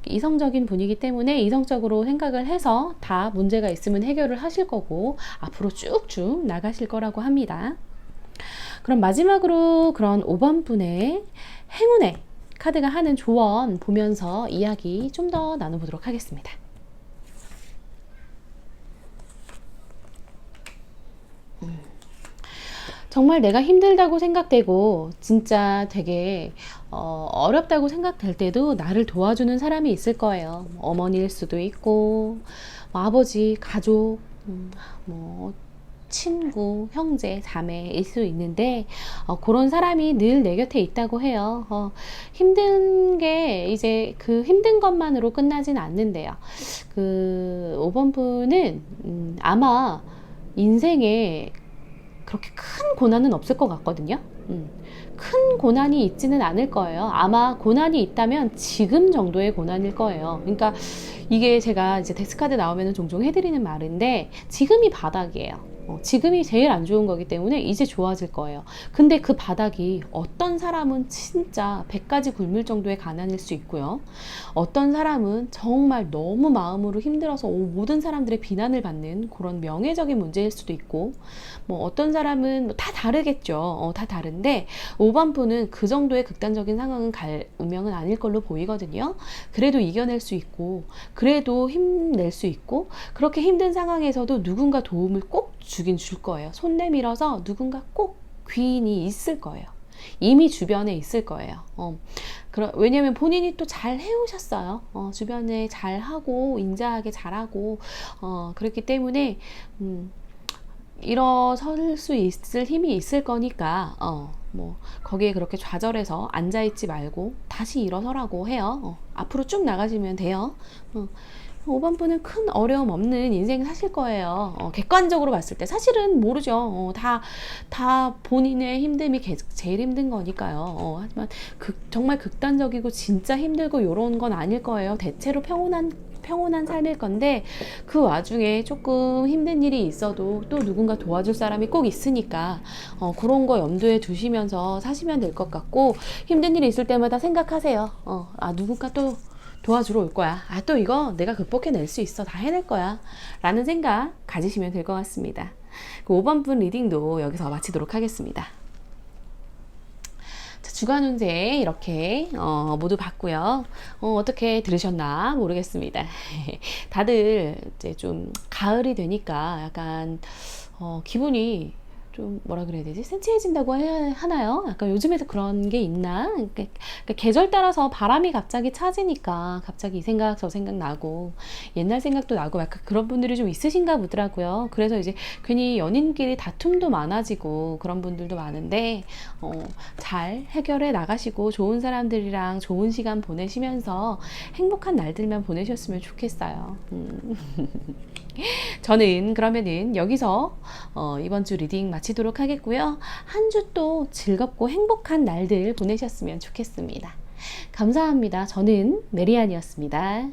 이성적인 분이기 때문에 이성적으로 생각을 해서 다 문제가 있으면 해결을 하실 거고, 앞으로 쭉쭉 나가실 거라고 합니다. 그럼 마지막으로 그런 5번 분의 행운의 카드가 하는 조언 보면서 이야기 좀 더 나눠보도록 하겠습니다. 정말 내가 힘들다고 생각되고 진짜 되게 어렵다고 생각될 때도 나를 도와주는 사람이 있을 거예요. 어머니일 수도 있고, 아버지, 가족, 친구, 형제, 자매일 수 있는데, 그런 사람이 늘 내 곁에 있다고 해요. 힘든 게 이제 그 힘든 것만으로 끝나진 않는데요. 그 5번 분은 아마 인생에 그렇게 큰 고난은 없을 것 같거든요. 큰 고난이 있지는 않을 거예요. 아마 고난이 있다면 지금 정도의 고난일 거예요. 그러니까 이게 제가 이제 데스카드 나오면 종종 해드리는 말인데, 지금이 바닥이에요. 지금이 제일 안 좋은 거기 때문에 이제 좋아질 거예요. 근데 그 바닥이 어떤 사람은 진짜 100가지 굶을 정도의 가난일 수 있고요. 어떤 사람은 정말 너무 마음으로 힘들어서 모든 사람들의 비난을 받는 그런 명예적인 문제일 수도 있고, 어떤 사람은 다 다르겠죠. 다 다른데 5번 분은 그 정도의 극단적인 상황은 갈 운명은 아닐 걸로 보이거든요. 그래도 이겨낼 수 있고, 그래도 힘낼 수 있고, 그렇게 힘든 상황에서도 누군가 도움을 꼭 주긴 줄 거예요. 손 내밀어서 누군가 꼭 귀인이 있을 거예요. 이미 주변에 있을 거예요. 왜냐면 본인이 또 잘 해오셨어요. 주변에 잘하고 인자하게 잘하고, 그렇기 때문에 일어설 수 있을 힘이 있을 거니까 거기에 그렇게 좌절해서 앉아있지 말고 다시 일어서라고 해요. 앞으로 쭉 나가시면 돼요. 5번 분은 큰 어려움 없는 인생 사실 거예요. 객관적으로 봤을 때 사실은 모르죠. 다 본인의 힘듦이 제일 힘든 거니까요. 하지만 정말 극단적이고 진짜 힘들고 요런 건 아닐 거예요. 대체로 평온한 삶일 건데, 그 와중에 조금 힘든 일이 있어도 또 누군가 도와줄 사람이 꼭 있으니까 그런 거 염두에 두시면서 사시면 될 것 같고, 힘든 일이 있을 때마다 생각하세요. 누군가 또 도와주러 올 거야. 또 이거 내가 극복해낼 수 있어. 다 해낼 거야. 라는 생각 가지시면 될 것 같습니다. 그 5번 분 리딩도 여기서 마치도록 하겠습니다. 주간 운세 이렇게 모두 봤고요. 어떻게 들으셨나 모르겠습니다. 다들 이제 좀 가을이 되니까 약간 기분이 좀 뭐라 그래야 되지? 센치해진다고 해야 하나요? 약간 요즘에도 그런 게 있나? 그러니까 계절 따라서 바람이 갑자기 차지니까 갑자기 이 생각 저 생각 나고 옛날 생각도 나고 약간 그런 분들이 좀 있으신가 보더라고요. 그래서 이제 괜히 연인끼리 다툼도 많아지고 그런 분들도 많은데 잘 해결해 나가시고 좋은 사람들이랑 좋은 시간 보내시면서 행복한 날들만 보내셨으면 좋겠어요. 저는 그러면은 여기서 이번 주 리딩 마치도록 하겠고요. 한 주 또 즐겁고 행복한 날들 보내셨으면 좋겠습니다. 감사합니다. 저는 메리안이었습니다.